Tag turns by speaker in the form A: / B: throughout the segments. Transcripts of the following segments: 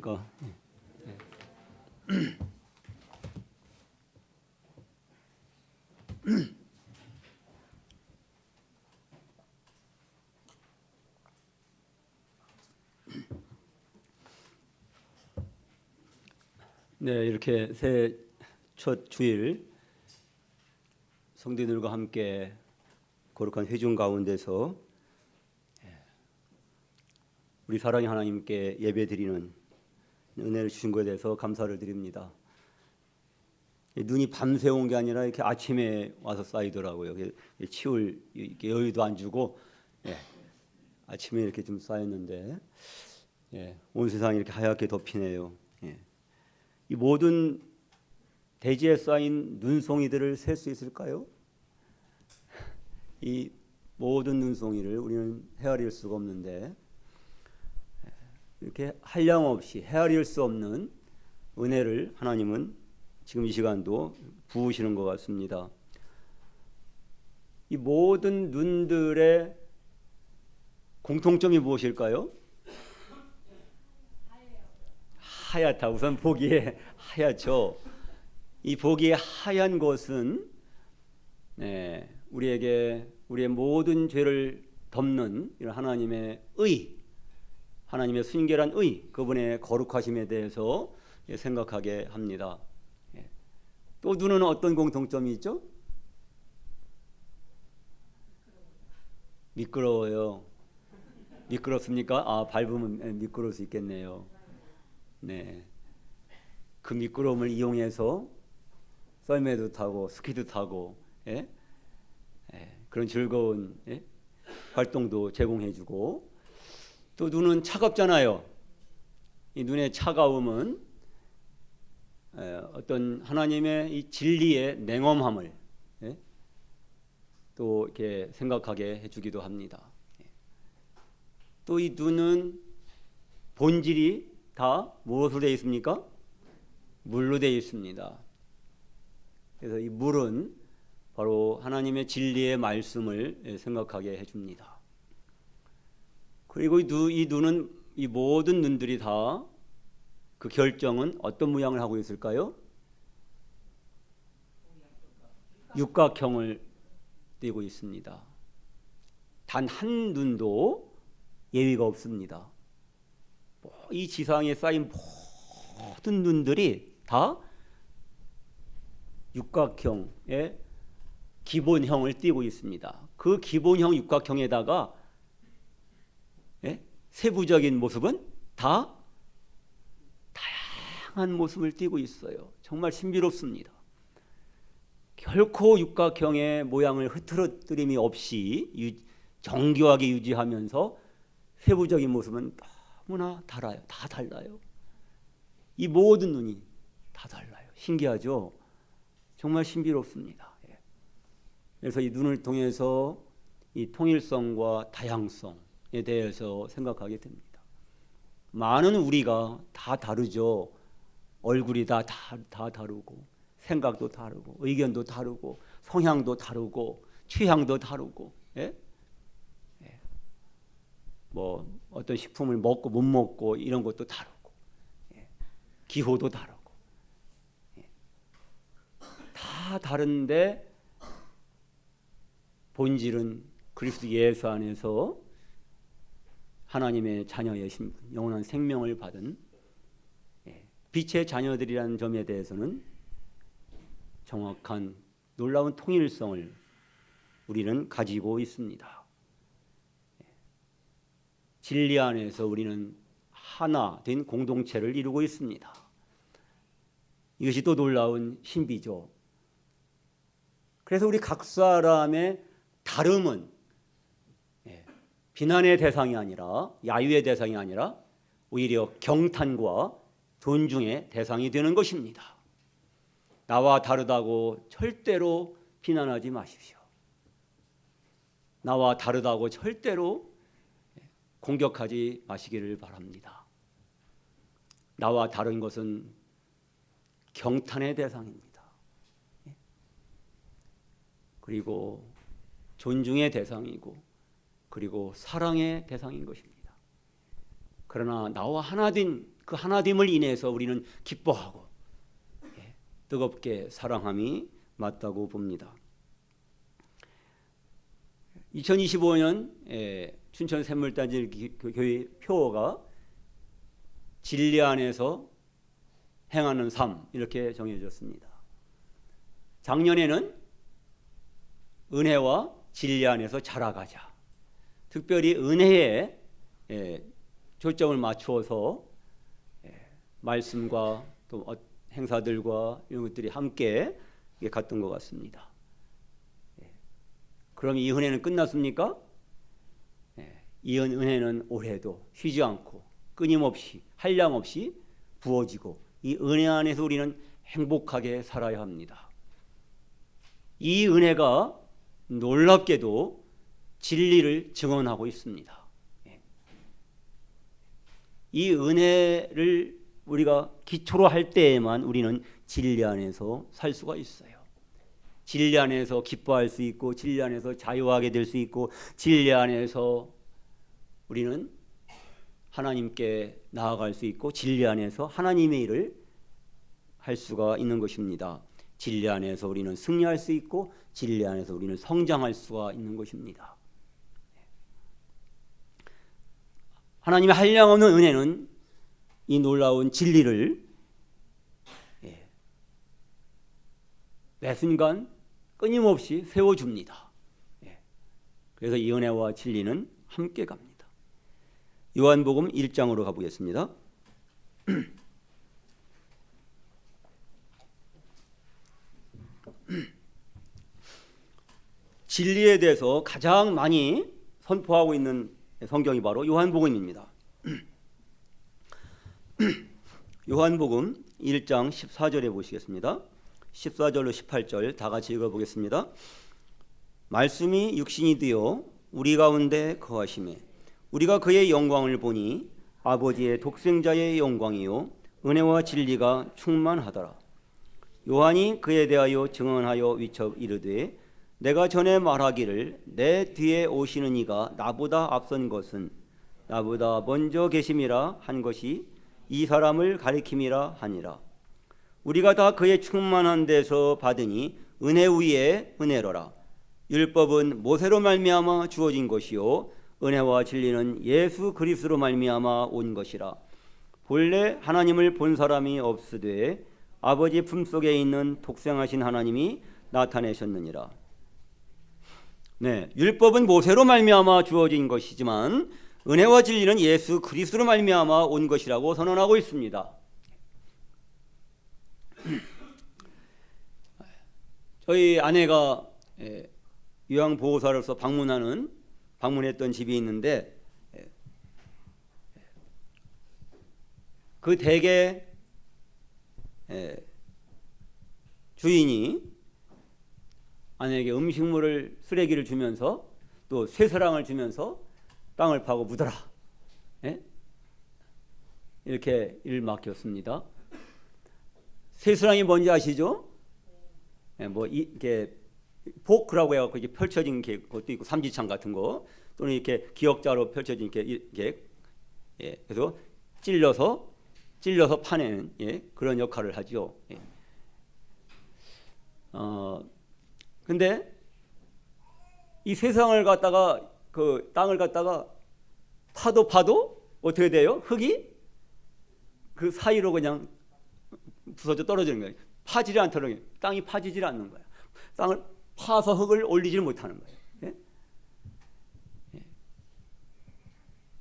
A: 그러니까 네, 이렇게 새해 첫 주일 성도들과 함께 거룩한 회중 가운데서 우리 사랑의 하나님께 예배드리는 은혜를 주신 것에 대해서 감사를 드립니다. 눈이 밤새 온 게 아니라 이렇게 아침에 와서 쌓이더라고요. 치울 이렇게 여유도 안 주고 아침에 이렇게 좀 쌓였는데 온 세상이 이렇게 하얗게 덮이네요. 이 모든 대지에 쌓인 눈송이들을 셀 수 있을까요? 이 모든 눈송이를 우리는 헤아릴 수가 없는데 이렇게 한량없이 헤아릴 수 없는 은혜를 하나님은 지금 이 시간도 부으시는 것 같습니다. 이 모든 눈들의 공통점이 무엇일까요? 하얗다. 우선 보기에 하얗죠. 이 보기에 하얀 것은 우리에게 우리의 모든 죄를 덮는 이런 하나님의 의, 하나님의 순결한 의, 그분의 거룩하심에 대해서 생각하게 합니다. 또 눈은 어떤 공통점이 있죠? 미끄러워요. 미끄럽습니까? 아, 밟으면 미끄러울 수 있겠네요. 네, 그 미끄러움을 이용해서 썰매도 타고 스키도 타고 그런 즐거운 활동도 제공해주고, 또 눈은 차갑잖아요. 이 눈의 차가움은 어떤 하나님의 이 진리의 냉엄함을 또 이렇게 생각하게 해주기도 합니다. 또 이 눈은 본질이 다 무엇으로 되어 있습니까? 물로 되어 있습니다. 그래서 이 물은 바로 하나님의 진리의 말씀을 생각하게 해줍니다. 그리고 이 눈은, 이 모든 눈들이 다 그 결정은 어떤 모양을 하고 있을까요? 육각형을 띠고 있습니다. 단 한 눈도 예외가 없습니다. 이 지상에 쌓인 모든 눈들이 다 육각형의 기본형을 띠고 있습니다. 그 기본형 육각형에다가 세부적인 모습은 다 다양한 모습을 띠고 있어요. 정말 신비롭습니다. 결코 육각형의 모양을 흐트러뜨림이 없이 정교하게 유지하면서 세부적인 모습은 너무나 달라요. 다 달라요. 이 모든 눈이 다 달라요. 신기하죠? 정말 신비롭습니다. 그래서 이 눈을 통해서 이 통일성과 다양성에 대해서 생각하게 됩니다. 많은 우리가 다 다르죠. 얼굴이 다 다르고, 생각도 다르고, 의견도 다르고, 성향도 다르고, 취향도 다르고, 뭐 어떤 식품을 먹고 못 먹고 이런 것도 다르고, 기호도 다르고, 다 다른데 본질은 그리스도 예수 안에서 하나님의 자녀의 신분, 영원한 생명을 받은 빛의 자녀들이라는 점에 대해서는 정확한 놀라운 통일성을 우리는 가지고 있습니다. 진리 안에서 우리는 하나 된 공동체를 이루고 있습니다. 이것이 또 놀라운 신비죠. 그래서 우리 각 사람의 다름은 비난의 대상이 아니라, 야유의 대상이 아니라 오히려 경탄과 존중의 대상이 되는 것입니다. 나와 다르다고 절대로 비난하지 마십시오. 나와 다르다고 절대로 공격하지 마시기를 바랍니다. 나와 다른 것은 경탄의 대상입니다. 그리고 존중의 대상이고, 그리고 사랑의 대상인 것입니다. 그러나 나와 하나 된 그 하나됨을 인해서 우리는 기뻐하고 뜨겁게 사랑함이 맞다고 봅니다. 2025년 춘천 샘물단지교회 표어가 진리 안에서 행하는 삶, 이렇게 정해졌습니다. 작년에는 은혜와 진리 안에서 자라가자, 특별히 은혜에 초점을 맞추어서 말씀과 또 행사들과 이런 것들이 함께 갔던 것 같습니다. 그럼 이 은혜는 끝났습니까? 이 은혜는 올해도 쉬지 않고 끊임없이 한량없이 부어지고, 이 은혜 안에서 우리는 행복하게 살아야 합니다. 이 은혜가 놀랍게도 진리를 증언하고 있습니다. 이 은혜를 우리가 기초로 할 때에만 우리는 진리 안에서 살 수가 있어요. 진리 안에서 기뻐할 수 있고, 진리 안에서 자유하게 될 수 있고, 진리 안에서 우리는 하나님께 나아갈 수 있고, 진리 안에서 하나님의 일을 할 수가 있는 것입니다. 진리 안에서 우리는 승리할 수 있고, 진리 안에서 우리는 성장할 수가 있는 것입니다. 하나님의 한량없는 은혜는 이 놀라운 진리를 매 순간 끊임없이 세워줍니다. 그래서 이 은혜와 진리는 함께 갑니다. 요한복음 1장으로 가보겠습니다. 진리에 대해서 가장 많이 선포하고 있는 성경이 바로 요한복음입니다. 요한복음 1장 14절에 보시겠습니다. 14절로 18절 다 같이 읽어보겠습니다. 말씀이 육신이 되어 우리 가운데 거하심에 우리가 그의 영광을 보니 아버지의 독생자의 영광이요 은혜와 진리가 충만하더라. 요한이 그에 대하여 증언하여 위쳐 이르되 내가 전에 말하기를 내 뒤에 오시는 이가 나보다 앞선 것은 나보다 먼저 계심이라 한 것이 이 사람을 가리킴이라 하니라. 우리가 다 그의 충만한 데서 받으니 은혜 위에 은혜로라. 율법은 모세로 말미암아 주어진 것이요 은혜와 진리는 예수 그리스도로 말미암아 온 것이라. 본래 하나님을 본 사람이 없으되 아버지 품속에 있는 독생하신 하나님이 나타내셨느니라. 율법은 모세로 말미암아 주어진 것이지만 은혜와 진리는 예수 그리스도로 말미암아 온 것이라고 선언하고 있습니다. 저희 아내가 요양보호사로서 방문했던 집이 있는데 그 댁의 주인이 아내에게 음식물을 쓰레기를 주면서 또 쇠사랑을 주면서 땅을 파고 묻어라, 이렇게 일 맡겼습니다. 쇠사랑이 뭔지 아시죠? 이렇게 포크라고 해갖고 이렇게 펼쳐진 것도 있고 삼지창 같은 거 또는 이렇게 기역자로 펼쳐진 이렇게 그래서 찔러서 파내는 그런 역할을 하죠. 근데 이 세상을 갖다가 그 땅을 갖다가 파도 어떻게 돼요? 흙이 그 사이로 그냥 부서져 떨어지는 거예요. 파지를 않도록 땅이 파지질 않는 거예요. 땅을 파서 흙을 올리질 못하는 거예요.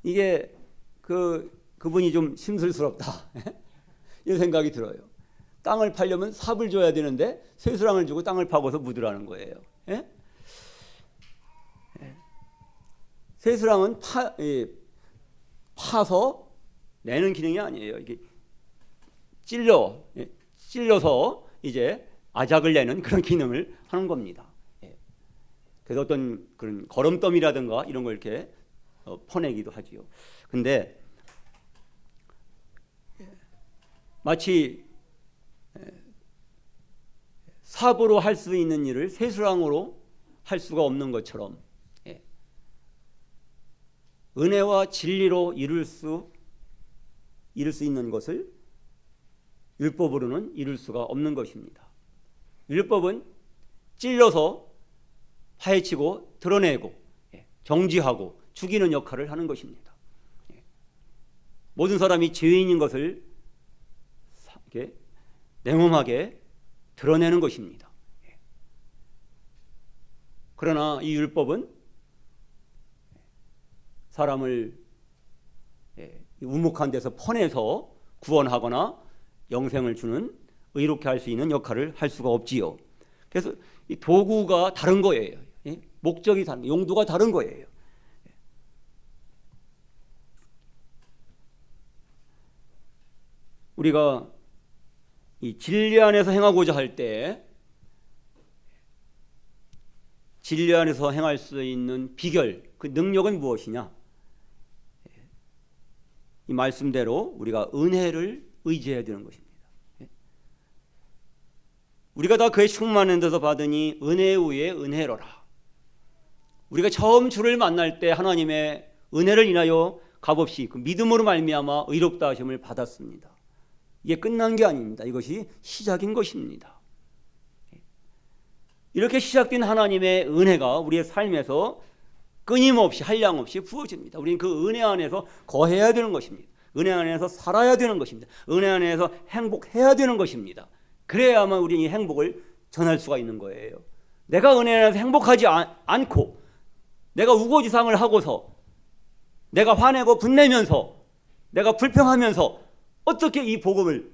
A: 이게 그분이 좀 심술스럽다 이런 생각이 들어요. 땅을 파려면 삽을 줘야 되는데 쇠수랑을 주고 땅을 파고서 묻으라는 거예요. 쇠수랑은 파서 내는 기능이 아니에요. 이게 찔러서 이제 아작을 내는 그런 기능을 하는 겁니다. 그래서 어떤 그런 거름더미라든가 이런 걸 이렇게 퍼내기도 하지요. 근데 마치 삽으로 할 수 있는 일을 쇠수랑으로 할 수가 없는 것처럼 은혜와 진리로 이룰 수 이룰 수 있는 것을 율법으로는 이룰 수가 없는 것입니다. 율법은 찔러서 파헤치고 드러내고 정죄하고 죽이는 역할을 하는 것입니다. 모든 사람이 죄인인 것을 냉엄하게 드러내는 것입니다. 그러나 이 율법은 사람을 우묵한 데서 퍼내서 구원하거나 영생을 주는 의롭게 할 수 있는 역할을 할 수가 없지요. 그래서 이 도구가 다른 거예요. 목적이 다른, 용도가 다른 거예요. 우리가 이 진리 안에서 행하고자 할 때 진리 안에서 행할 수 있는 비결, 그 능력은 무엇이냐? 이 말씀대로 우리가 은혜를 의지해야 되는 것입니다. 우리가 다 그의 충만한 데서 받으니 은혜 위에 은혜로라. 우리가 처음 주를 만날 때 하나님의 은혜를 인하여 값없이 그 믿음으로 말미암아 의롭다 하심을 받았습니다. 이게 끝난 게 아닙니다. 이것이 시작인 것입니다. 이렇게 시작된 하나님의 은혜가 우리의 삶에서 끊임없이 한량없이 부어집니다. 우리는 그 은혜 안에서 거해야 되는 것입니다. 은혜 안에서 살아야 되는 것입니다. 은혜 안에서 행복해야 되는 것입니다. 그래야만 우리는 이 행복을 전할 수가 있는 거예요. 내가 은혜 안에서 행복하지 않고 내가 우고지상을 하고서 내가 화내고 분내면서 내가 불평하면서 어떻게 이 복음을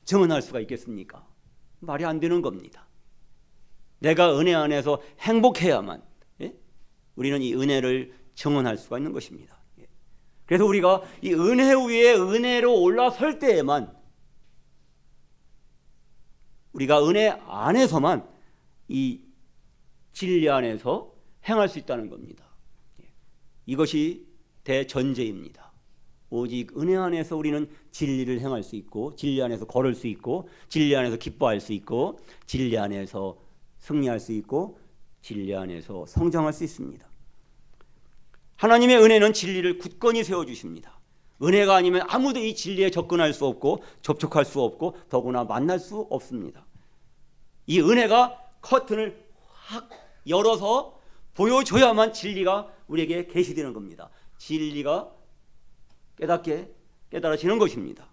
A: 증언할 수가 있겠습니까? 말이 안 되는 겁니다. 내가 은혜 안에서 행복해야만 우리는 이 은혜를 증언할 수가 있는 것입니다. 그래서 우리가 이 은혜 위에 은혜로 올라설 때에만 우리가 은혜 안에서만 이 진리 안에서 행할 수 있다는 겁니다. 이것이 대전제입니다. 오직 은혜 안에서 우리는 진리를 행할 수 있고 진리 안에서 걸을 수 있고 진리 안에서 기뻐할 수 있고 진리 안에서 승리할 수 있고 진리 안에서 성장할 수 있습니다. 하나님의 은혜는 진리를 굳건히 세워주십니다. 은혜가 아니면 아무도 이 진리에 접근할 수 없고 접촉할 수 없고 더구나 만날 수 없습니다. 이 은혜가 커튼을 확 열어서 보여줘야만 진리가 우리에게 계시되는 겁니다. 진리가 깨달아지는 것입니다.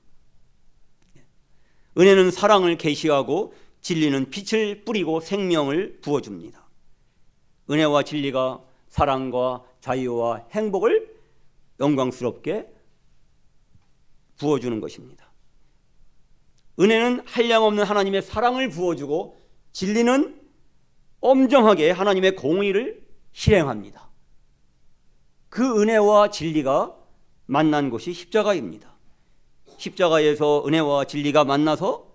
A: 은혜는 사랑을 계시하고 진리는 빛을 뿌리고 생명을 부어줍니다. 은혜와 진리가 사랑과 자유와 행복을 영광스럽게 부어주는 것입니다. 은혜는 한량없는 하나님의 사랑을 부어주고 진리는 엄정하게 하나님의 공의를 실행합니다. 그 은혜와 진리가 만난 곳이 십자가입니다. 십자가에서 은혜와 진리가 만나서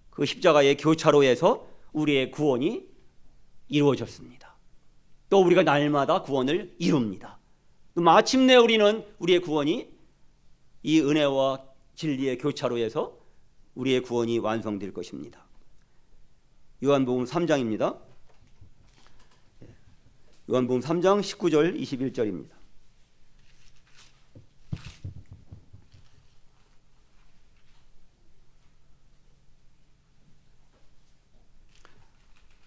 A: 그 십자가의 교차로에서 우리의 구원이 이루어졌습니다. 또 우리가 날마다 구원을 이룹니다. 또 마침내 우리는 우리의 구원이 이 은혜와 진리의 교차로에서 우리의 구원이 완성될 것입니다. 요한복음 3장입니다. 요한복음 3장 19절 21절입니다.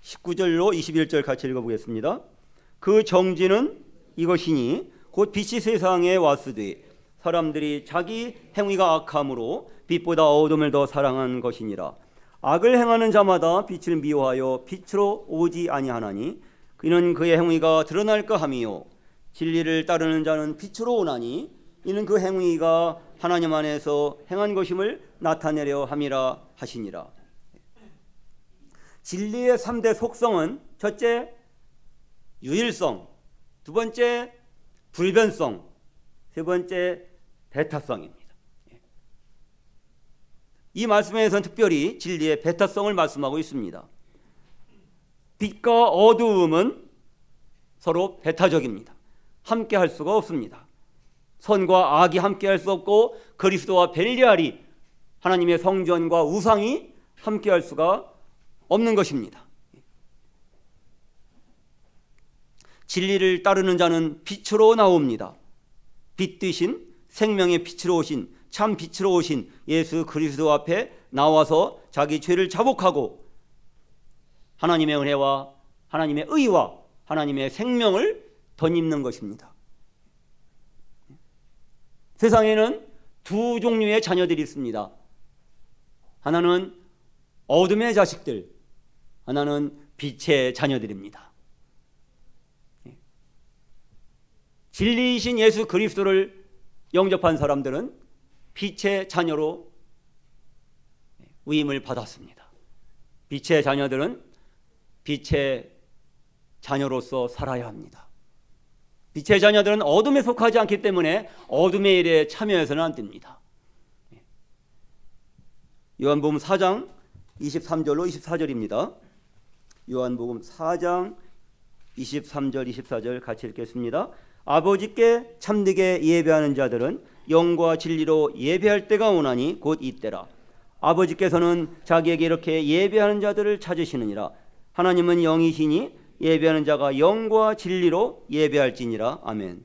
A: (19절로) (21절) 같이 읽어보겠습니다. 그 정죄는 이것이니 곧 빛이 세상에 왔으되 사람들이 자기 행위가 악함으로 빛보다 어둠을 더 사랑한 것이니라. 악을 행하는 자마다 빛을 미워하여 빛으로 오지 아니하나니 이는 그의 행위가 드러날까 함이요 진리를 따르는 자는 빛으로 오나니 이는 그 행위가 하나님 안에서 행한 것임을 나타내려 함이라 하시니라. 진리의 3대 속성은 첫째 유일성, 두 번째 불변성, 세 번째 배타성입니다. 이 말씀에서는 특별히 진리의 배타성을 말씀하고 있습니다. 빛과 어두움은 서로 배타적입니다. 함께 할 수가 없습니다. 선과 악이 함께 할 수 없고 그리스도와 벨리알이 하나님의 성전과 우상이 함께 할 수가 없는 것입니다. 진리를 따르는 자는 빛으로 나옵니다. 빛 대신 생명의 빛으로 오신 참 빛으로 오신 예수 그리스도 앞에 나와서 자기 죄를 자복하고 하나님의 은혜와 하나님의 의와 하나님의 생명을 덧입는 것입니다. 세상에는 두 종류의 자녀들이 있습니다. 하나는 어둠의 자식들, 하나는 빛의 자녀들입니다. 진리이신 예수 그리스도를 영접한 사람들은 빛의 자녀로 위임을 받았습니다. 빛의 자녀들은 빛의 자녀로서 살아야 합니다. 빛의 자녀들은 어둠에 속하지 않기 때문에 어둠의 일에 참여해서는 안 됩니다. 요한복음 4장 23절로 24절입니다. 요한복음 4장 23절 24절 같이 읽겠습니다. 아버지께 참되게 예배하는 자들은 영과 진리로 예배할 때가 오나니 곧 이때라. 아버지께서는 자기에게 이렇게 예배하는 자들을 찾으시느니라. 하나님은 영이시니 예배하는 자가 영과 진리로 예배할지니라. 아멘.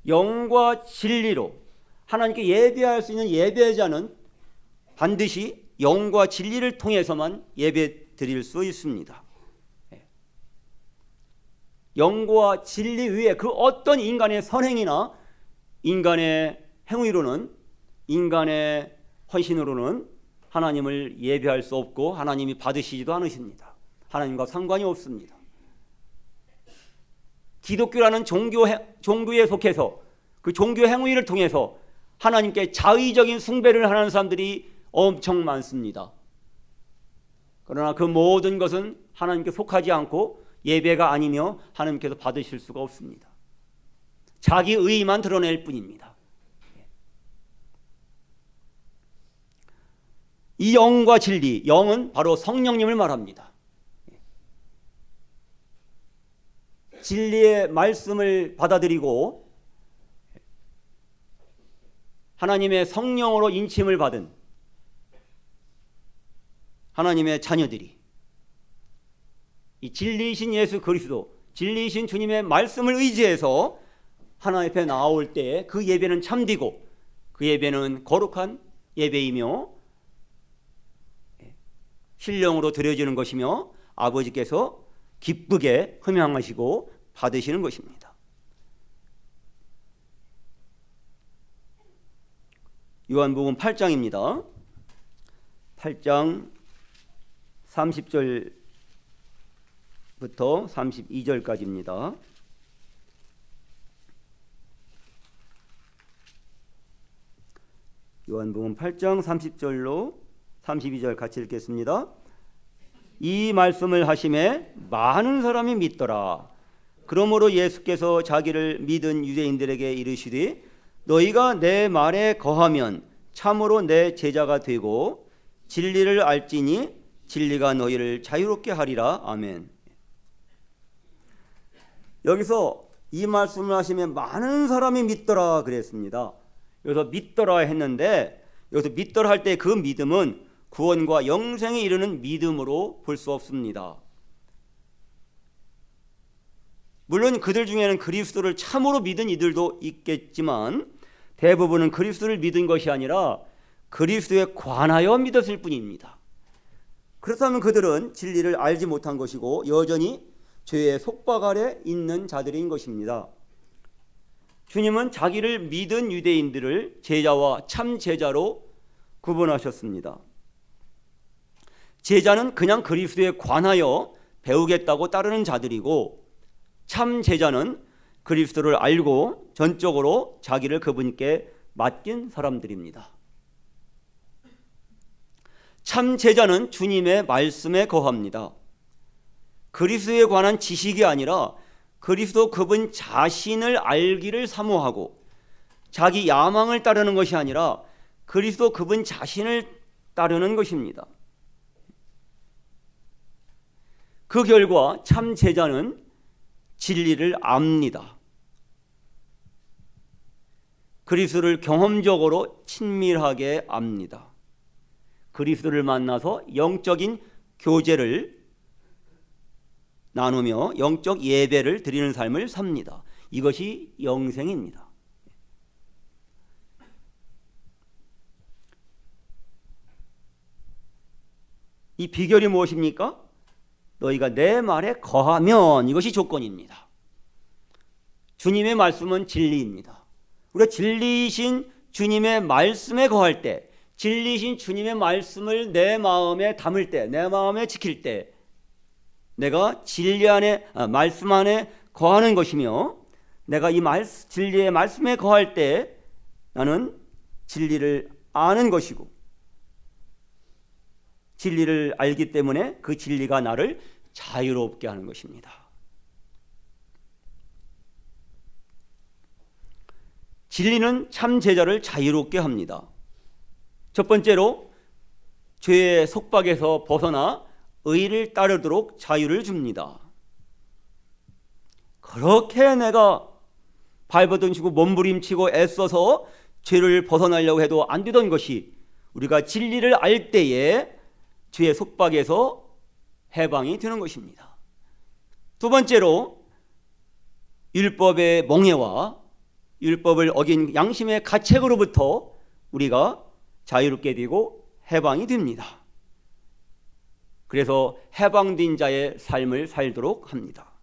A: 영과 진리로 하나님께 예배할 수 있는 예배자는 반드시 영과 진리를 통해서만 예배 드릴 수 있습니다. 영과 진리 위에 그 어떤 인간의 선행이나 인간의 행위로는, 인간의 헌신으로는 하나님을 예배할 수 없고 하나님이 받으시지도 않으십니다. 하나님과 상관이 없습니다. 기독교라는 종교에 속해서 그 종교 행위를 통해서 하나님께 자의적인 숭배를 하는 사람들이 엄청 많습니다. 그러나 그 모든 것은 하나님께 속하지 않고 예배가 아니며 하나님께서 받으실 수가 없습니다. 자기 의의만 드러낼 뿐입니다. 이 영과 진리, 영은 바로 성령님을 말합니다. 진리의 말씀을 받아들이고 하나님의 성령으로 인침을 받은 하나님의 자녀들이 이 진리이신 예수 그리스도, 진리이신 주님의 말씀을 의지해서 하나님 앞에 나올 때 그 예배는 참되고 그 예배는 거룩한 예배이며 신령으로 드려지는 것이며 아버지께서 기쁘게 흠양하시고 받으시는 것입니다. 요한복음 8장입니다. 8장 30절부터 32절까지입니다. 요한복음 8장 30절로 32절 같이 읽겠습니다. 이 말씀을 하심에 많은 사람이 믿더라. 그러므로 예수께서 자기를 믿은 유대인들에게 이르시되 너희가 내 말에 거하면 참으로 내 제자가 되고 진리를 알지니 진리가 너희를 자유롭게 하리라. 아멘. 여기서 이 말씀을 하시면 많은 사람이 믿더라 그랬습니다. 여기서 믿더라 했는데 여기서 믿더라 할 때 그 믿음은 구원과 영생에 이르는 믿음으로 볼 수 없습니다. 물론 그들 중에는 그리스도를 참으로 믿은 이들도 있겠지만 대부분은 그리스도를 믿은 것이 아니라 그리스도에 관하여 믿었을 뿐입니다. 그렇다면 그들은 진리를 알지 못한 것이고 여전히 죄의 속박 아래 있는 자들인 것입니다. 주님은 자기를 믿은 유대인들을 제자와 참 제자로 구분하셨습니다. 제자는 그냥 그리스도에 관하여 배우겠다고 따르는 자들이고 참 제자는 그리스도를 알고 전적으로 자기를 그분께 맡긴 사람들입니다. 참 제자는 주님의 말씀에 거합니다. 그리스도에 관한 지식이 아니라 그리스도 그분 자신을 알기를 사모하고 자기 야망을 따르는 것이 아니라 그리스도 그분 자신을 따르는 것입니다. 그 결과 참 제자는 진리를 압니다. 그리스도를 경험적으로 친밀하게 압니다. 그리스도를 만나서 영적인 교제를 나누며 영적 예배를 드리는 삶을 삽니다. 이것이 영생입니다. 이 비결이 무엇입니까? 너희가 내 말에 거하면, 이것이 조건입니다. 주님의 말씀은 진리입니다. 우리가 진리이신 주님의 말씀에 거할 때, 진리이신 주님의 말씀을 내 마음에 담을 때, 내 마음에 지킬 때, 내가 진리 안에, 말씀 안에 거하는 것이며, 내가 이 진리의 말씀에 거할 때 나는 진리를 아는 것이고, 진리를 알기 때문에 그 진리가 나를 자유롭게 하는 것입니다. 진리는 참 제자를 자유롭게 합니다. 첫 번째로 죄의 속박에서 벗어나 의를 따르도록 자유를 줍니다. 그렇게 내가 발버둥치고 몸부림치고 애써서 죄를 벗어나려고 해도 안 되던 것이, 우리가 진리를 알 때에 죄의 속박에서 해방이 되는 것입니다. 두 번째로 율법의 멍해와 율법을 어긴 양심의 가책으로부터 우리가 자유롭게 되고 해방이 됩니다. 그래서 해방된 자의 삶을 살도록 합니다.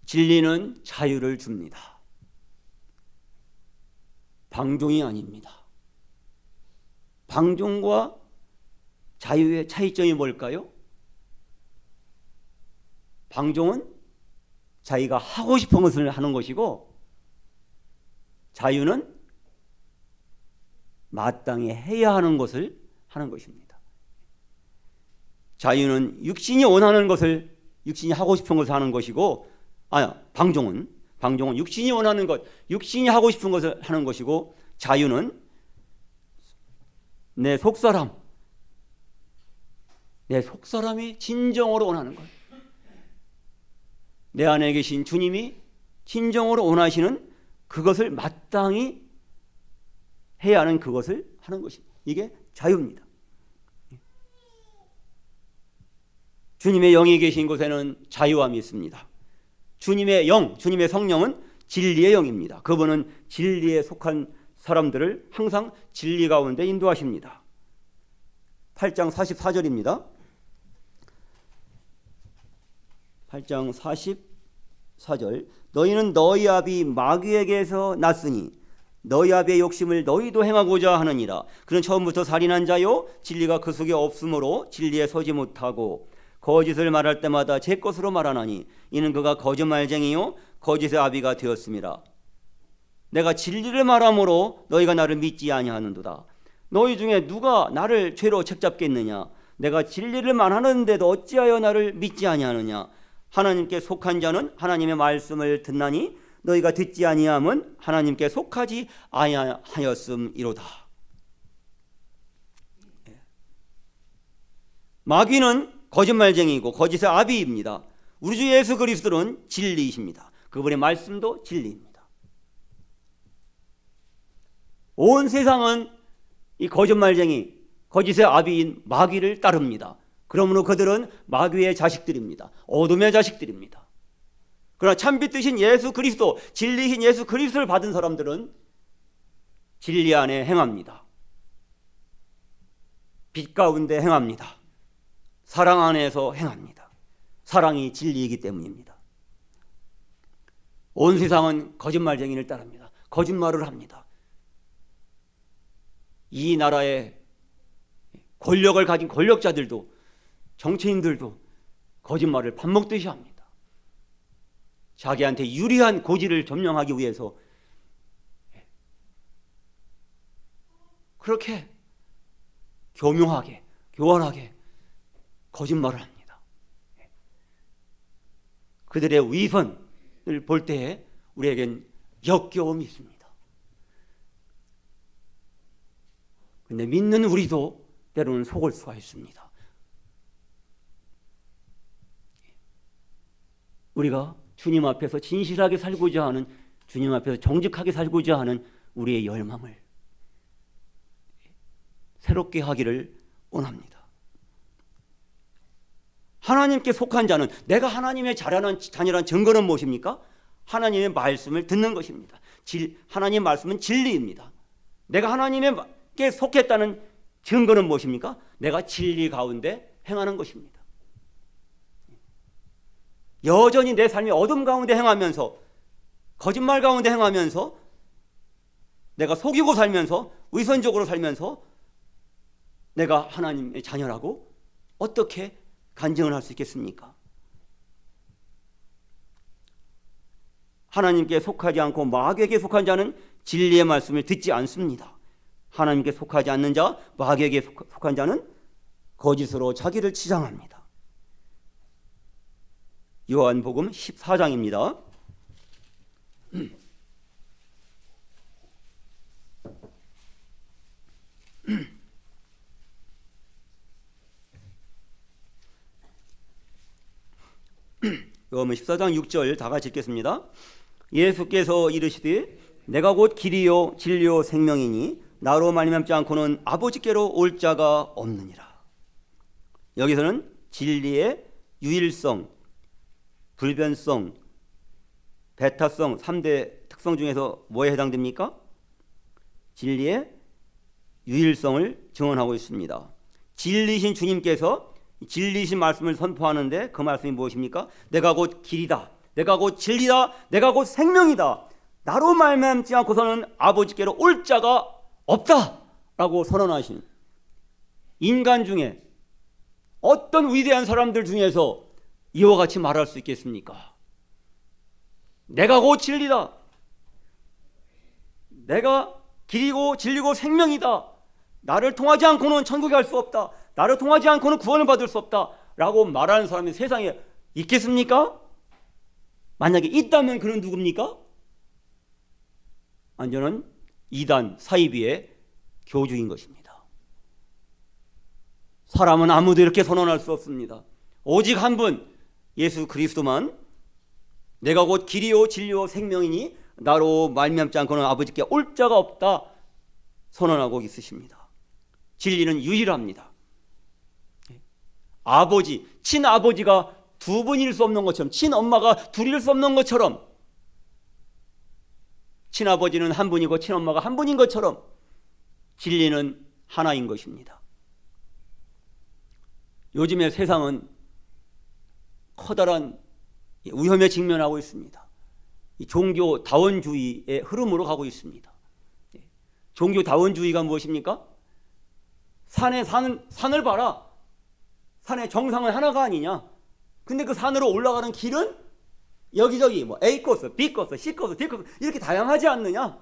A: 진리는 자유를 줍니다. 방종이 아닙니다. 방종과 자유의 차이점이 뭘까요? 방종은 자기가 하고 싶은 것을 하는 것이고, 자유는 마땅히 해야 하는 것을 하는 것입니다. 자유는 육신이 원하는 것을, 육신이 하고 싶은 것을 하는 것이고, 방종은 육신이 원하는 것, 육신이 하고 싶은 것을 하는 것이고, 자유는 내 속사람이 진정으로 원하는 것, 내 안에 계신 주님이 진정으로 원하시는 그것을 마땅히 해야 하는 그것을 하는 것입니다. 이게 자유입니다. 주님의 영이 계신 곳에는 자유함이 있습니다. 주님의 영, 주님의 성령은 진리의 영입니다. 그분은 진리에 속한 사람들을 항상 진리 가운데 인도하십니다. 8장 44절입니다. 8장 44절. 너희는 너희 아비 마귀에게서 났으니 너희 아비의 욕심을 너희도 행하고자 하느니라. 그는 처음부터 살인한 자요 진리가 그 속에 없으므로 진리에 서지 못하고 거짓을 말할 때마다 제 것으로 말하나니 이는 그가 거짓말쟁이요 거짓의 아비가 되었음이라. 내가 진리를 말함으로 너희가 나를 믿지 아니하는도다. 너희 중에 누가 나를 죄로 책잡겠느냐? 내가 진리를 말하는데도 어찌하여 나를 믿지 아니하느냐? 하나님께 속한 자는 하나님의 말씀을 듣나니 너희가 듣지 아니함은 하나님께 속하지 아니하였음이로다. 마귀는 거짓말쟁이고 거짓의 아비입니다. 우리 주 예수 그리스도는 진리이십니다. 그분의 말씀도 진리입니다. 온 세상은 이 거짓말쟁이, 거짓의 아비인 마귀를 따릅니다. 그러므로 그들은 마귀의 자식들입니다. 어둠의 자식들입니다. 그러나 참빛 되신 예수 그리스도, 진리이신 예수 그리스도를 받은 사람들은 진리 안에 행합니다. 빛 가운데 행합니다. 사랑 안에서 행합니다. 사랑이 진리이기 때문입니다. 온 세상은 거짓말쟁이를 따릅니다. 거짓말을 합니다. 이 나라의 권력을 가진 권력자들도, 정치인들도 거짓말을 밥 먹듯이 합니다. 자기한테 유리한 고지를 점령하기 위해서 그렇게 교묘하게, 교활하게 거짓말을 합니다. 그들의 위선을 볼 때에 우리에겐 역겨움이 있습니다. 근데 믿는 우리도 때로는 속을 수가 있습니다. 우리가 주님 앞에서 진실하게 살고자 하는, 주님 앞에서 정직하게 살고자 하는 우리의 열망을 새롭게 하기를 원합니다. 하나님께 속한 자는, 내가 하나님의 자녀라는 증거는 무엇입니까? 하나님의 말씀을 듣는 것입니다. 하나님의 말씀은 진리입니다. 내가 하나님께 속했다는 증거는 무엇입니까? 내가 진리 가운데 행하는 것입니다. 여전히 내 삶이 어둠 가운데 행하면서, 거짓말 가운데 행하면서, 내가 속이고 살면서, 위선적으로 살면서 내가 하나님의 자녀라고 어떻게 간증을 할 수 있겠습니까? 하나님께 속하지 않고 마귀에게 속한 자는 진리의 말씀을 듣지 않습니다. 하나님께 속하지 않는 자, 마귀에게 속한 자는 거짓으로 자기를 치장합니다. 요한복음 14장입니다. 요한복음 14장 6절 다 같이 읽겠습니다. 예수께서 이르시되 내가 곧 길이요 진리요 생명이니 나로 말미암지 않고는 아버지께로 올 자가 없느니라. 여기서는 진리의 유일성, 불변성, 배타성 3대 특성 중에서 뭐에 해당됩니까? 진리의 유일성을 증언하고 있습니다. 진리신 주님께서 진리신 말씀을 선포하는데 그 말씀이 무엇입니까? 내가 곧 길이다, 내가 곧 진리다, 내가 곧 생명이다. 나로 말미암지 않고서는 아버지께로 올 자가 없다라고 선언하신, 인간 중에 어떤 위대한 사람들 중에서 이와 같이 말할 수 있겠습니까? 내가 곧 진리다, 내가 길이고 진리고 생명이다, 나를 통하지 않고는 천국에 갈 수 없다, 나를 통하지 않고는 구원을 받을 수 없다 라고 말하는 사람이 세상에 있겠습니까? 만약에 있다면 그는 누굽니까? 완전한 이단 사이비의 교주인 것입니다. 사람은 아무도 이렇게 선언할 수 없습니다. 오직 한 분, 예수 그리스도만 내가 곧 길이요 진리요 생명이니 나로 말미암지 않고는 아버지께 올 자가 없다 선언하고 있으십니다. 진리는 유일합니다. 아버지, 친아버지가 두 분일 수 없는 것처럼, 친엄마가 둘일 수 없는 것처럼, 친아버지는 한 분이고 친엄마가 한 분인 것처럼 진리는 하나인 것입니다. 요즘의 세상은 커다란 위험에 직면하고 있습니다. 이 종교 다원주의의 흐름으로 가고 있습니다. 종교 다원주의가 무엇입니까? 산을 봐라. 산의 정상은 하나가 아니냐. 근데 그 산으로 올라가는 길은 여기저기 뭐 A 코스, B 코스, C 코스, D 코스 이렇게 다양하지 않느냐.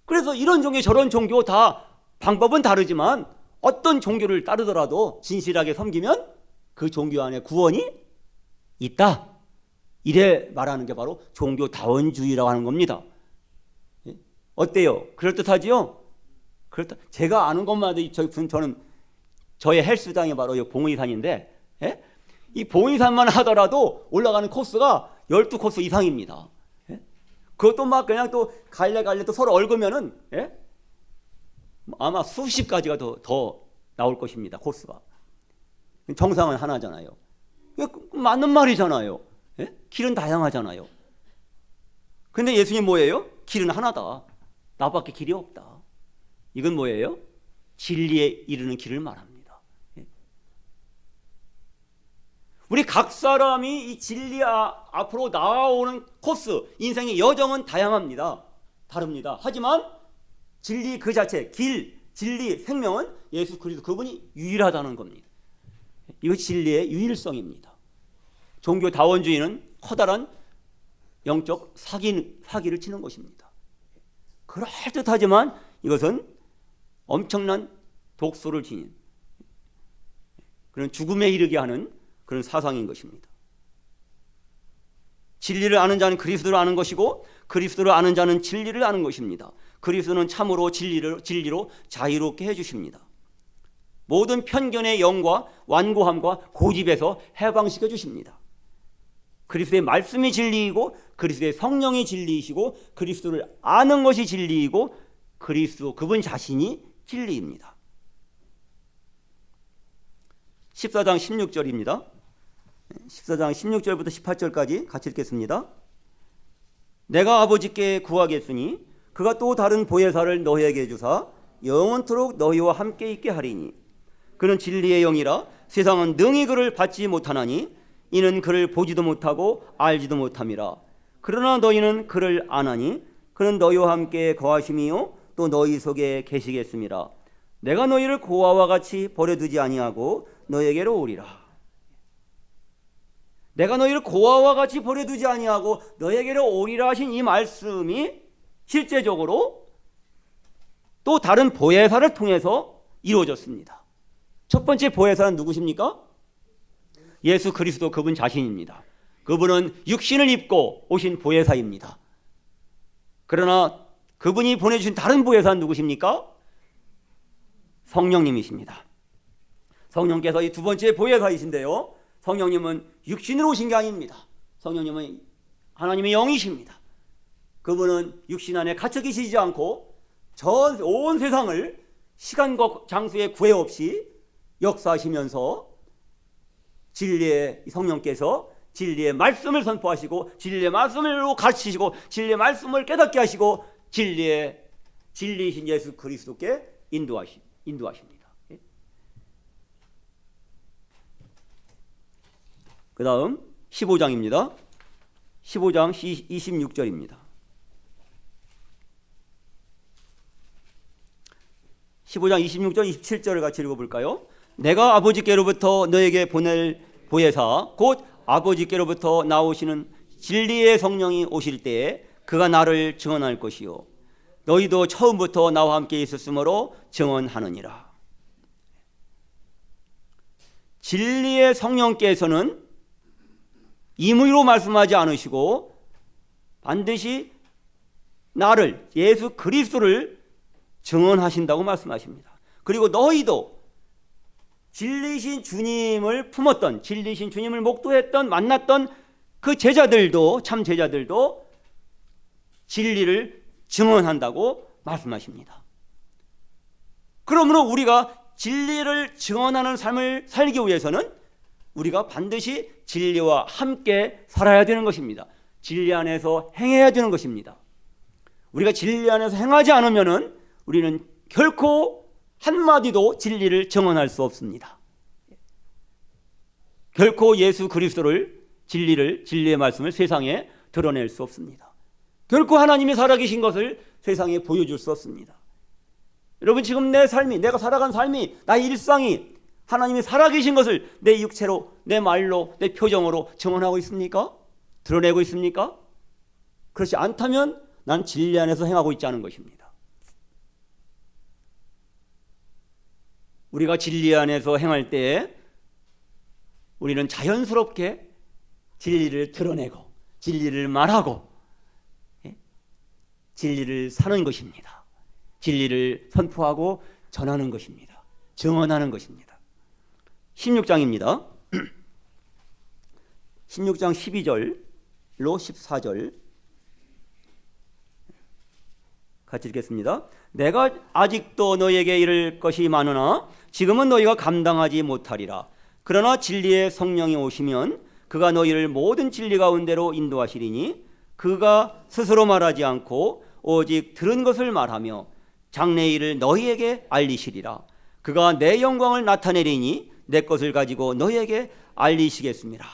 A: 그래서 이런 종교 저런 종교 다 방법은 다르지만 어떤 종교를 따르더라도 진실하게 섬기면 그 종교 안에 구원이 있다. 이래 말하는 게 바로 종교 다원주의라고 하는 겁니다. 어때요? 그럴듯하지요? 제가 아는 것만 해도 저는 저의 헬스장이 바로 이 봉의산인데, 예? 이 봉의산만 하더라도 올라가는 코스가 12코스 이상입니다. 예? 그것도 막 그냥 또 갈래 또 서로 얽으면은, 예? 아마 수십 가지가 더 나올 것입니다. 코스가. 정상은 하나잖아요. 맞는 말이잖아요. 예? 길은 다양하잖아요. 근데 예수님 뭐예요? 길은 하나다. 나밖에 길이 없다. 이건 뭐예요? 진리에 이르는 길을 말합니다. 예? 우리 각 사람이 이 진리 앞으로 나아오는 코스, 인생의 여정은 다양합니다. 다릅니다. 하지만 진리 그 자체, 길, 진리, 생명은 예수 그리스도 그분이 유일하다는 겁니다. 이것이 진리의 유일성입니다. 종교 다원주의는 커다란 영적 사기를 치는 것입니다. 그럴듯하지만 이것은 엄청난 독소를 지닌 그런 죽음에 이르게 하는 그런 사상인 것입니다. 진리를 아는 자는 그리스도를 아는 것이고 그리스도를 아는 자는 진리를 아는 것입니다. 그리스도는 참으로 진리로 자유롭게 해주십니다. 모든 편견의 영과 완고함과 고집에서 해방시켜 주십니다. 그리스도의 말씀이 진리이고 그리스도의 성령이 진리이시고 그리스도를 아는 것이 진리이고 그리스도 그분 자신이 진리입니다. 14장 16절입니다. 14장 16절부터 18절까지 같이 읽겠습니다. 내가 아버지께 구하겠으니 그가 또 다른 보혜사를 너희에게 주사 영원토록 너희와 함께 있게 하리니 그는 진리의 영이라 세상은 능히 그를 받지 못하나니 이는 그를 보지도 못하고 알지도 못함이라. 그러나 너희는 그를 아나니 그는 너희와 함께 거하심이요 또 너희 속에 계시겠음이라. 내가 너희를 고아와 같이 버려두지 아니하고 너희에게로 오리라. 내가 너희를 고아와 같이 버려두지 아니하고 너희에게로 오리라 하신 이 말씀이 실제적으로 또 다른 보혜사를 통해서 이루어졌습니다. 첫 번째 보혜사는 누구십니까? 예수 그리스도 그분 자신입니다. 그분은 육신을 입고 오신 보혜사입니다. 그러나 그분이 보내주신 다른 보혜사는 누구십니까? 성령님이십니다. 성령께서 이 두 번째 보혜사이신데요, 성령님은 육신으로 오신 게 아닙니다. 성령님은 하나님의 영이십니다. 그분은 육신 안에 갇혀 계시지 않고 전 온 세상을 시간과 장소에 구애 없이 역사하시면서 진리의 성령께서 진리의 말씀을 선포하시고 진리의 말씀으로 가르치시고 진리의 말씀을 깨닫게 하시고 진리이신 예수 그리스도께 인도하십니다. 그 다음 15장입니다. 15장 26절입니다. 15장 26절 27절을 같이 읽어볼까요? 내가 아버지께로부터 너에게 보낼 보혜사 곧 아버지께로부터 나오시는 진리의 성령이 오실 때에 그가 나를 증언할 것이요 너희도 처음부터 나와 함께 있었으므로 증언하느니라. 진리의 성령께서는 임의로 말씀하지 않으시고 반드시 나를 예수 그리스도를 증언하신다고 말씀하십니다. 그리고 너희도 진리신 주님을 품었던 진리신 주님을 목도했던 만났던 그 제자들도 참 제자들도 진리를 증언한다고 말씀하십니다. 그러므로 우리가 진리를 증언하는 삶을 살기 위해서는 우리가 반드시 진리와 함께 살아야 되는 것입니다. 진리 안에서 행해야 되는 것입니다. 우리가 진리 안에서 행하지 않으면은 우리는 결코 한마디도 진리를 증언할 수 없습니다. 결코 예수 그리스도를 진리의 말씀을 세상에 드러낼 수 없습니다. 결코 하나님이 살아계신 것을 세상에 보여줄 수 없습니다. 여러분 지금 내 삶이 내가 살아간 삶이 나의 일상이 하나님이 살아계신 것을 내 육체로 내 말로 내 표정으로 증언하고 있습니까? 드러내고 있습니까? 그렇지 않다면 난 진리 안에서 행하고 있지 않은 것입니다. 우리가 진리 안에서 행할 때에 우리는 자연스럽게 진리를 드러내고 진리를 말하고 진리를 사는 것입니다. 진리를 선포하고 전하는 것입니다. 증언하는 것입니다. 16장입니다. 16장 12절로 14절 같이 읽겠습니다. 내가 아직도 너희에게 이를 것이 많으나 지금은 너희가 감당하지 못하리라. 그러나 진리의 성령이 오시면 그가 너희를 모든 진리 가운데로 인도하시리니 그가 스스로 말하지 않고 오직 들은 것을 말하며 장래의 일을 너희에게 알리시리라. 그가 내 영광을 나타내리니 내 것을 가지고 너희에게 알리시겠습니다.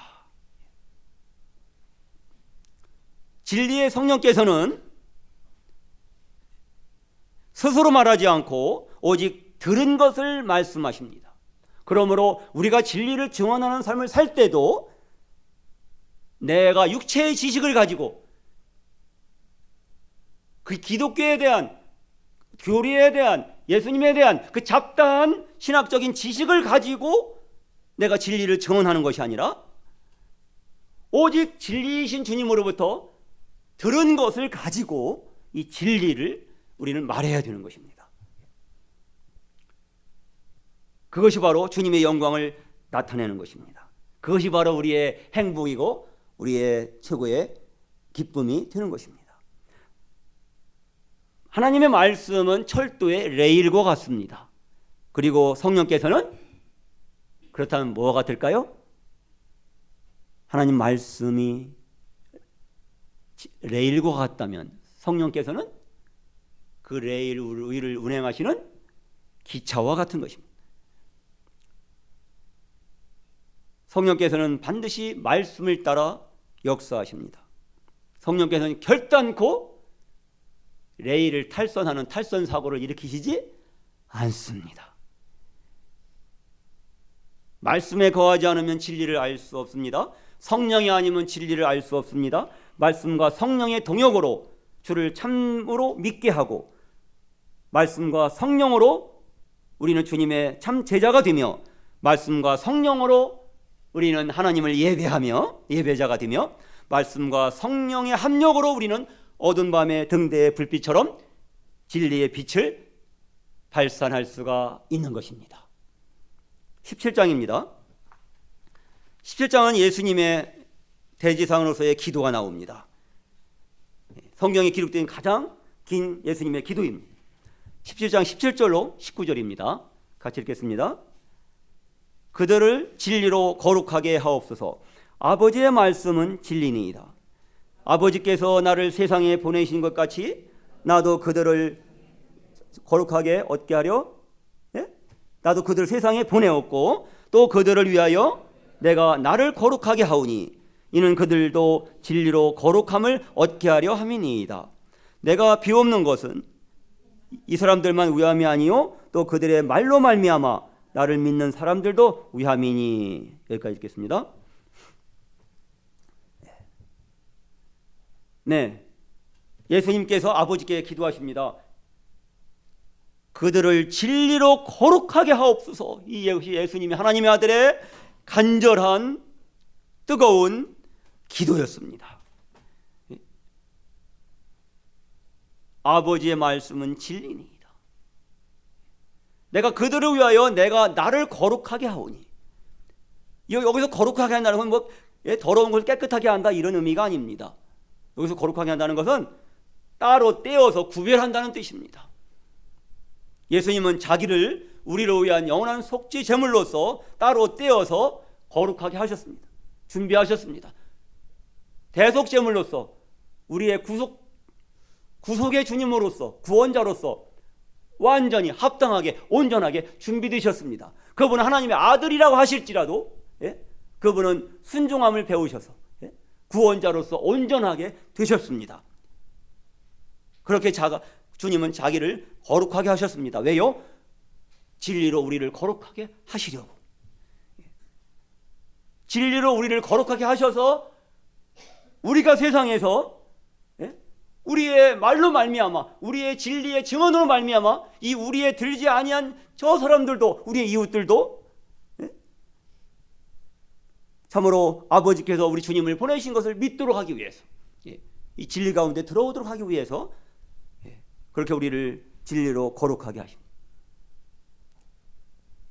A: 진리의 성령께서는 스스로 말하지 않고 오직 들은 것을 말씀하십니다. 그러므로 우리가 진리를 증언하는 삶을 살 때도 내가 육체의 지식을 가지고 그 기독교에 대한 교리에 대한 예수님에 대한 그 잡다한 신학적인 지식을 가지고 내가 진리를 증언하는 것이 아니라 오직 진리이신 주님으로부터 들은 것을 가지고 이 진리를 우리는 말해야 되는 것입니다. 그것이 바로 주님의 영광을 나타내는 것입니다. 그것이 바로 우리의 행복이고 우리의 최고의 기쁨이 되는 것입니다. 하나님의 말씀은 철도의 레일과 같습니다. 그리고 성령께서는 그렇다면 뭐가 같을까요? 하나님 말씀이 레일과 같다면 성령께서는 그 레일 위를 운행하시는 기차와 같은 것입니다. 성령께서는 반드시 말씀을 따라 역사하십니다. 성령께서는 결단코 레일을 탈선하는 탈선 사고를 일으키시지 않습니다. 말씀에 거하지 않으면 진리를 알 수 없습니다. 성령이 아니면 진리를 알 수 없습니다. 말씀과 성령의 동역으로 주를 참으로 믿게 하고 말씀과 성령으로 우리는 주님의 참 제자가 되며 말씀과 성령으로 우리는 하나님을 예배하며 예배자가 되며 말씀과 성령의 합력으로 우리는 어두운 밤의 등대의 불빛처럼 진리의 빛을 발산할 수가 있는 것입니다. 17장입니다. 17장은 예수님의 대지상으로서의 기도가 나옵니다. 성경에 기록된 가장 긴 예수님의 기도입니다. 17장 17절로 19절입니다. 같이 읽겠습니다. 그들을 진리로 거룩하게 하옵소서. 아버지의 말씀은 진리니이다. 아버지께서 나를 세상에 보내신 것 같이 나도 그들을 거룩하게 얻게 하려 나도 그들을 세상에 보내었고 또 그들을 위하여 내가 나를 거룩하게 하오니 이는 그들도 진리로 거룩함을 얻게 하려 함이니이다. 내가 비옵는 것은 이 사람들만 위함이 아니요 또 그들의 말로 말미암아 나를 믿는 사람들도 위함이니. 여기까지 읽겠습니다. 네, 예수님께서 아버지께 기도하십니다. 그들을 진리로 거룩하게 하옵소서. 이것이 예수님이 하나님의 아들의 간절한 뜨거운 기도였습니다. 아버지의 말씀은 진리니이다. 내가 그들을 위하여 내가 나를 거룩하게 하오니. 여기서 거룩하게 한다는 건 뭐 더러운 걸 깨끗하게 한다 이런 의미가 아닙니다. 여기서 거룩하게 한다는 것은 따로 떼어서 구별한다는 뜻입니다. 예수님은 자기를 우리를 위한 영원한 속죄 제물로서 따로 떼어서 거룩하게 하셨습니다. 준비하셨습니다. 대속 제물로서 우리의 구속의 주님으로서 구원자로서 완전히 합당하게 온전하게 준비되셨습니다. 그분은 하나님의 아들이라고 하실지라도 그분은 순종함을 배우셔서 구원자로서 온전하게 되셨습니다. 그렇게 주님은 자기를 거룩하게 하셨습니다. 왜요? 진리로 우리를 거룩하게 하시려고. 진리로 우리를 거룩하게 하셔서 우리가 세상에서 우리의 말로 말미암아 우리의 진리의 증언으로 말미암아 이 우리의 들지 아니한 저 사람들도 우리의 이웃들도 참으로 아버지께서 우리 주님을 보내신 것을 믿도록 하기 위해서 이 진리 가운데 들어오도록 하기 위해서 그렇게 우리를 진리로 거룩하게 하십니다.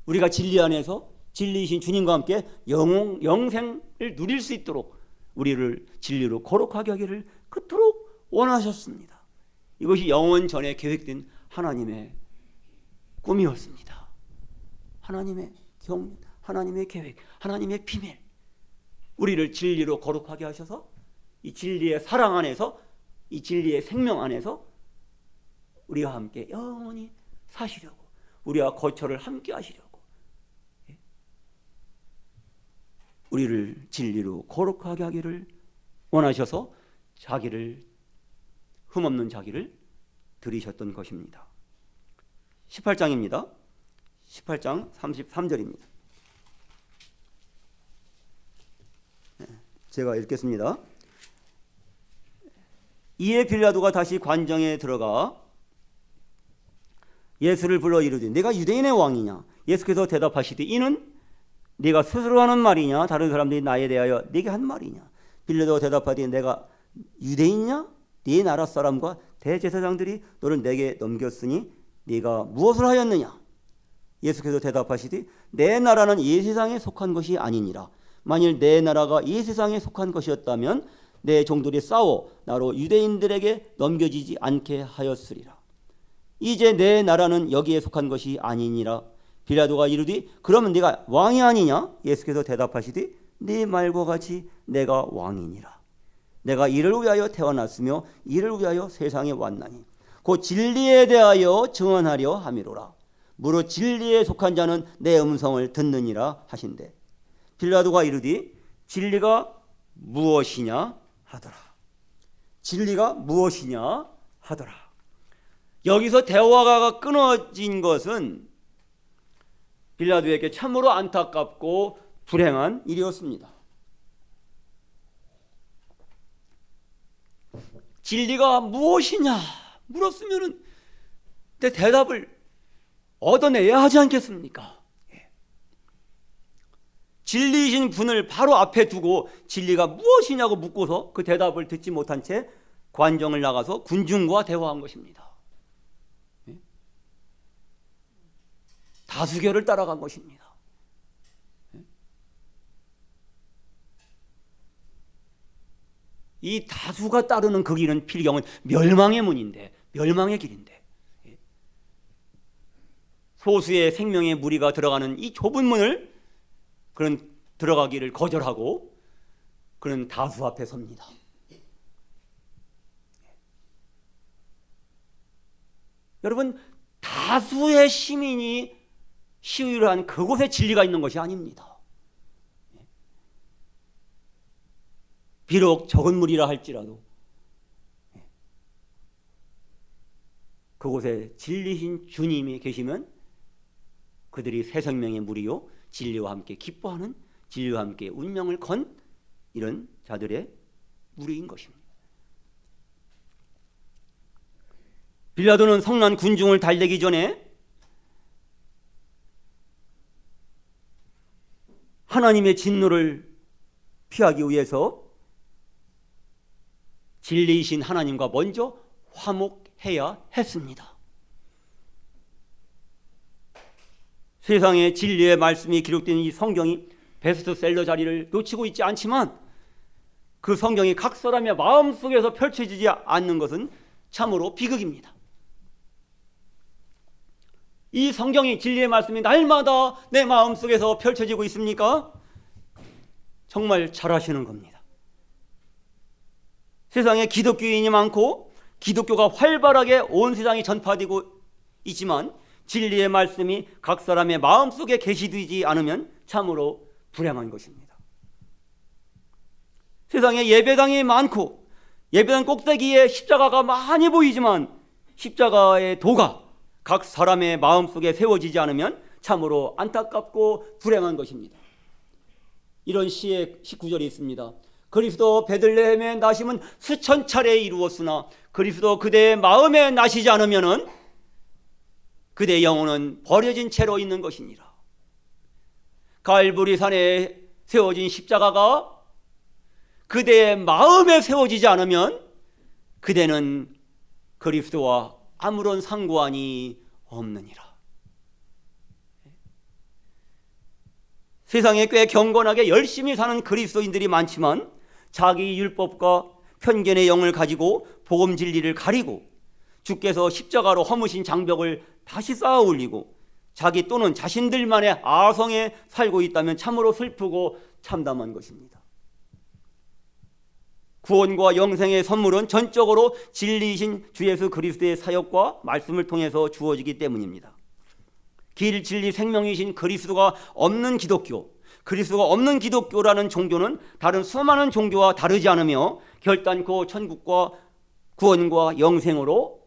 A: 우리가 진리 안에서 진리이신 주님과 함께 영생을 누릴 수 있도록 우리를 진리로 거룩하게 하기를 그토록 원하셨습니다. 이것이 영원 전에 계획된 하나님의 꿈이었습니다. 하나님의 경륜, 하나님의 계획, 하나님의 비밀. 우리를 진리로 거룩하게 하셔서 이 진리의 사랑 안에서 이 진리의 생명 안에서 우리와 함께 영원히 사시려고 우리와 거처를 함께 하시려고 우리를 진리로 거룩하게 하기를 원하셔서 자기를 흠없는 자기를 드리셨던 것입니다. 18장입니다. 18장 33절입니다. 제가 읽겠습니다. 이에 빌라도가 다시 관정에 들어가 예수를 불러 이르되 네가 유대인의 왕이냐? 예수께서 대답하시되 이는 네가 스스로 하는 말이냐? 다른 사람들이 나에 대하여 네게 한 말이냐? 빌라도가 대답하되 내가 유대인이냐? 네 나라 사람과 대제사장들이 너를 내게 넘겼으니 네가 무엇을 하였느냐? 예수께서 대답하시되 내 나라는 이 세상에 속한 것이 아니니라. 만일 내 나라가 이 세상에 속한 것이었다면 내 종들이 싸워 나로 유대인들에게 넘겨지지 않게 하였으리라. 이제 내 나라는 여기에 속한 것이 아니니라. 빌라도가 이르되 그러면 네가 왕이 아니냐? 예수께서 대답하시되 네 말과 같이 내가 왕이니라. 내가 이를 위하여 태어났으며 이를 위하여 세상에 왔나니 곧 진리에 대하여 증언하려 함이로라. 무릇 진리에 속한 자는 내 음성을 듣느니라 하신대. 빌라도가 이르되 진리가 무엇이냐 하더라. 진리가 무엇이냐 하더라. 여기서 대화가 끊어진 것은 빌라도에게 참으로 안타깝고 불행한 일이었습니다. 진리가 무엇이냐 물었으면 내 대답을 얻어내야 하지 않겠습니까? 진리이신 분을 바로 앞에 두고 진리가 무엇이냐고 묻고서 그 대답을 듣지 못한 채 관정을 나가서 군중과 대화한 것입니다. 다수결을 따라간 것입니다. 이 다수가 따르는 그 길은 필경은 멸망의 문인데, 멸망의 길인데, 소수의 생명의 무리가 들어가는 이 좁은 문을 그런 들어가기를 거절하고 그런 다수 앞에 섭니다. 여러분, 다수의 시민이 시위를 한 그곳에 진리가 있는 것이 아닙니다. 비록 적은 무리라 할지라도 그곳에 진리신 주님이 계시면 그들이 새 생명의 무리요 진리와 함께 기뻐하는, 진리와 함께 운명을 건 이런 자들의 무리인 것입니다. 빌라도는 성난 군중을 달래기 전에 하나님의 진노를 피하기 위해서 진리이신 하나님과 먼저 화목해야 했습니다. 세상에 진리의 말씀이 기록된 이 성경이 베스트셀러 자리를 놓치고 있지 않지만 그 성경이 각 사람의 마음속에서 펼쳐지지 않는 것은 참으로 비극입니다. 이 성경이 진리의 말씀이 날마다 내 마음속에서 펼쳐지고 있습니까? 정말 잘하시는 겁니다. 세상에 기독교인이 많고 기독교가 활발하게 온 세상에 전파되고 있지만 진리의 말씀이 각 사람의 마음속에 계시되지 않으면 참으로 불행한 것입니다. 세상에 예배당이 많고 예배당 꼭대기에 십자가가 많이 보이지만 십자가의 도가 각 사람의 마음속에 세워지지 않으면 참으로 안타깝고 불행한 것입니다. 이런 시의 19절이 있습니다. 그리스도 베들레헴의 나심은 수천 차례 이루었으나 그리스도 그대의 마음에 나시지 않으면은 그대의 영혼은 버려진 채로 있는 것이니라. 갈보리 산에 세워진 십자가가 그대의 마음에 세워지지 않으면 그대는 그리스도와 아무런 상관이 없느니라. 세상에 꽤 경건하게 열심히 사는 그리스도인들이 많지만 자기 율법과 편견의 영을 가지고 복음 진리를 가리고 주께서 십자가로 허무신 장벽을 다시 쌓아 올리고 자기 또는 자신들만의 아성에 살고 있다면 참으로 슬프고 참담한 것입니다. 구원과 영생의 선물은 전적으로 진리이신 주 예수 그리스도의 사역과 말씀을 통해서 주어지기 때문입니다. 길, 진리, 생명이신 그리스도가 없는 기독교, 그리스도가 없는 기독교라는 종교는 다른 수많은 종교와 다르지 않으며 결단코 천국과 구원과 영생으로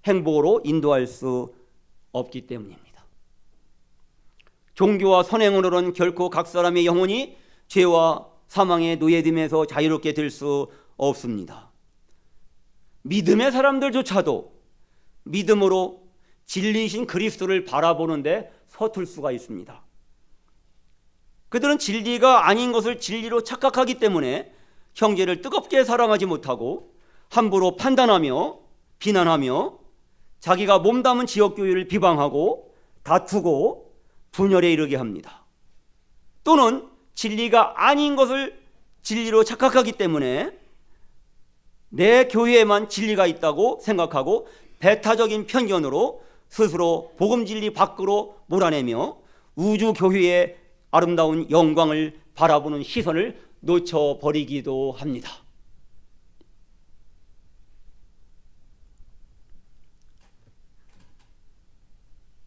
A: 행복으로 인도할 수 없기 때문입니다. 종교와 선행으로는 결코 각 사람의 영혼이 죄와 사망의 노예됨에서 자유롭게 될 수 없습니다. 믿음의 사람들조차도 믿음으로 진리이신 그리스도를 바라보는데 서툴 수가 있습니다. 그들은 진리가 아닌 것을 진리로 착각하기 때문에 형제를 뜨겁게 사랑하지 못하고 함부로 판단하며 비난하며 자기가 몸담은 지역교회를 비방하고 다투고 분열에 이르게 합니다. 또는 진리가 아닌 것을 진리로 착각하기 때문에 내 교회에만 진리가 있다고 생각하고 배타적인 편견으로 스스로 복음 진리 밖으로 몰아내며 우주 교회의 아름다운 영광을 바라보는 시선을 놓쳐버리기도 합니다.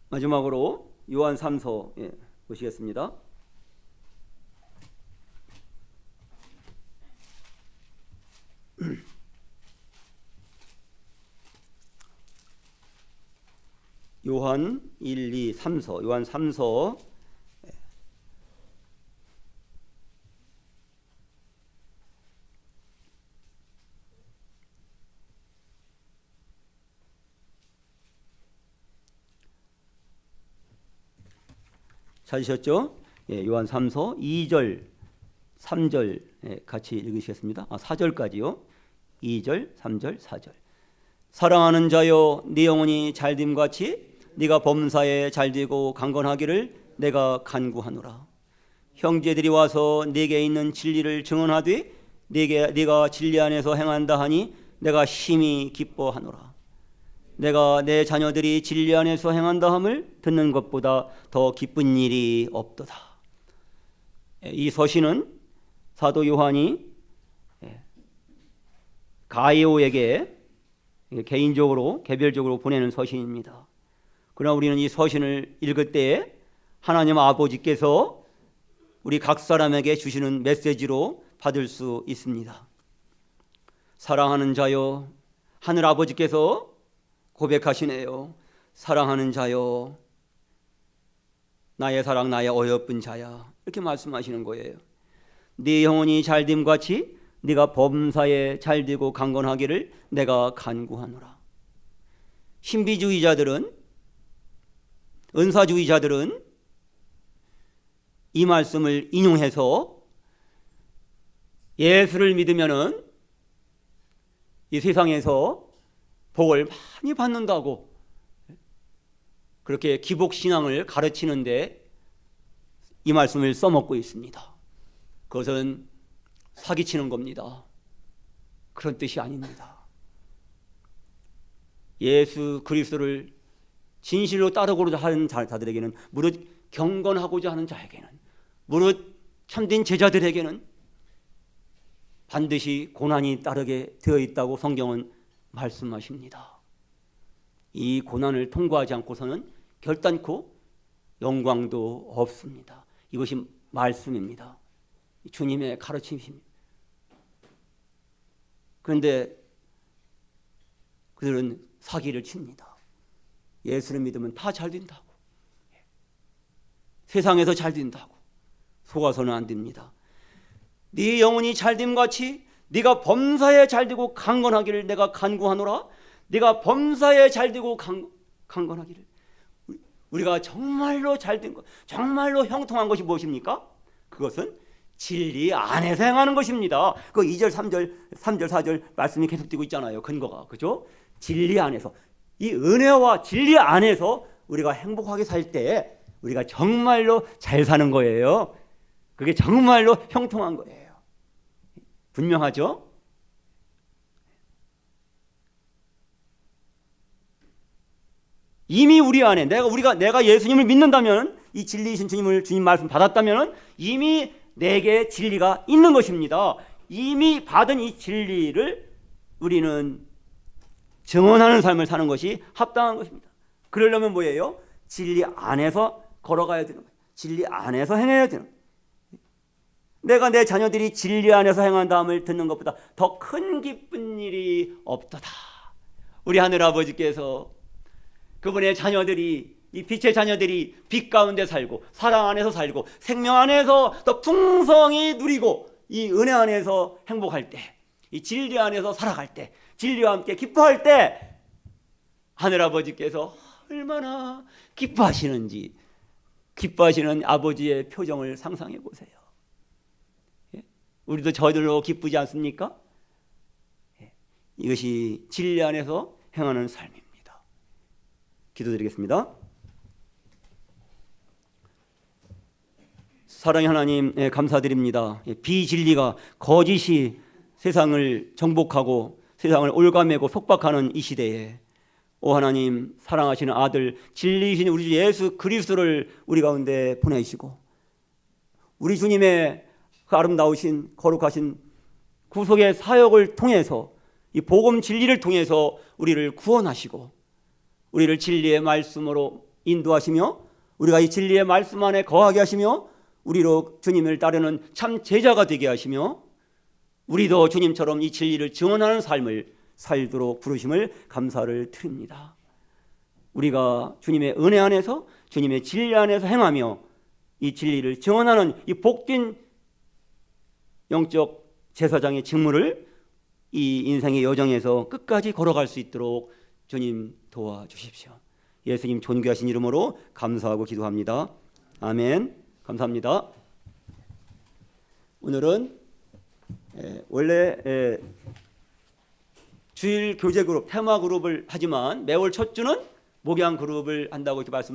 A: 마지막으로 요한 3서 보시겠습니다. 요한 1, 2, 3서, 요한 3서 찾으셨죠? 요한 3서 2절, 3절 같이 읽으시겠습니다. 4절까지요. 2절, 3절, 4절. 사랑하는 자여, 네 영혼이 잘됨 같이 네가 범사에 잘되고 강건하기를 내가 간구하노라. 형제들이 와서 네게 있는 진리를 증언하되 네가 진리 안에서 행한다 하니 내가 심히 기뻐하노라. 내가 내 자녀들이 진리 안에서 행한다 함을 듣는 것보다 더 기쁜 일이 없도다. 이 서신은 사도 요한이 가이오에게 개인적으로 개별적으로 보내는 서신입니다. 그러나 우리는 이 서신을 읽을 때에 하나님 아버지께서 우리 각 사람에게 주시는 메시지로 받을 수 있습니다. 사랑하는 자여, 하늘 아버지께서 고백하시네요. 사랑하는 자여, 나의 사랑, 나의 어여쁜 자야, 이렇게 말씀하시는 거예요. 네 영혼이 잘됨 같이 네가 범사에 잘되고 강건하기를 내가 간구하노라. 신비주의자들은, 은사주의자들은 이 말씀을 인용해서 예수를 믿으면은 이 세상에서 복을 많이 받는다고 그렇게 기복신앙을 가르치는데 이 말씀을 써먹고 있습니다. 그것은 사기치는 겁니다. 그런 뜻이 아닙니다. 예수 그리스도를 진실로 따르고자 하는 자들에게는, 무릇 경건하고자 하는 자에게는, 무릇 참된 제자들에게는 반드시 고난이 따르게 되어 있다고 성경은 말씀하십니다. 이 고난을 통과하지 않고서는 결단코 영광도 없습니다. 이것이 말씀입니다. 주님의 가르침입니다. 그런데 그들은 사기를 칩니다. 예수를 믿으면 다 잘 된다고, 세상에서 잘 된다고 속아서는 안 됩니다. 네 영혼이 잘됨 같이 네가 범사에 잘되고 강건하기를 내가 간구하노라. 네가 범사에 잘되고 강건하기를. 우리가 정말로 잘된 것, 정말로 형통한 것이 무엇입니까? 그것은 진리 안에서 행하는 것입니다. 그 2절, 3절, 4절 말씀이 계속되고 있잖아요. 근거가, 그죠? 진리 안에서, 이 은혜와 진리 안에서 우리가 행복하게 살 때 우리가 정말로 잘 사는 거예요. 그게 정말로 형통한 거예요. 분명하죠? 이미 우리 안에 내가 예수님을 믿는다면, 이 진리이신 주님 말씀 받았다면 이미 내게 진리가 있는 것입니다. 이미 받은 이 진리를 우리는 증언하는 삶을 사는 것이 합당한 것입니다. 그러려면 뭐예요? 진리 안에서 걸어가야 되는 거예요. 진리 안에서 행해야 되는 거예요. 내가 내 자녀들이 진리 안에서 행한 다음을 듣는 것보다 더 큰 기쁜 일이 없도다. 우리 하늘 아버지께서 그분의 자녀들이, 이 빛의 자녀들이 빛 가운데 살고 사랑 안에서 살고 생명 안에서 더 풍성히 누리고 이 은혜 안에서 행복할 때, 이 진리 안에서 살아갈 때, 진리와 함께 기뻐할 때 하늘 아버지께서 얼마나 기뻐하시는지, 기뻐하시는 아버지의 표정을 상상해 보세요. 우리도 저절로 기쁘지 않습니까? 이것이 진리 안에서 행하는 삶입니다. 기도드리겠습니다. 사랑의 하나님, 감사드립니다. 비진리가, 거짓이 세상을 정복하고 세상을 올가매고 속박하는 이 시대에 오 하나님, 사랑하시는 아들, 진리이신 우리 주 예수 그리스도를 우리 가운데 보내시고 우리 주님의 그 아름다우신 거룩하신 구속의 사역을 통해서 이 복음 진리를 통해서 우리를 구원하시고 우리를 진리의 말씀으로 인도하시며 우리가 이 진리의 말씀 안에 거하게 하시며 우리로 주님을 따르는 참 제자가 되게 하시며 우리도 주님처럼 이 진리를 증언하는 삶을 살도록 부르심을 감사를 드립니다. 우리가 주님의 은혜 안에서 주님의 진리 안에서 행하며 이 진리를 증언하는 이 복된 영적 제사장의 직무를 이 인생의 여정에서 끝까지 걸어갈 수 있도록 주님 도와주십시오. 예수님 존귀하신 이름으로 감사하고 기도합니다. 아멘. 감사합니다. 오늘은 원래 주일 교제 그룹, 테마 그룹을 하지만 매월 첫 주는 목양 그룹을 한다고 이렇게 말씀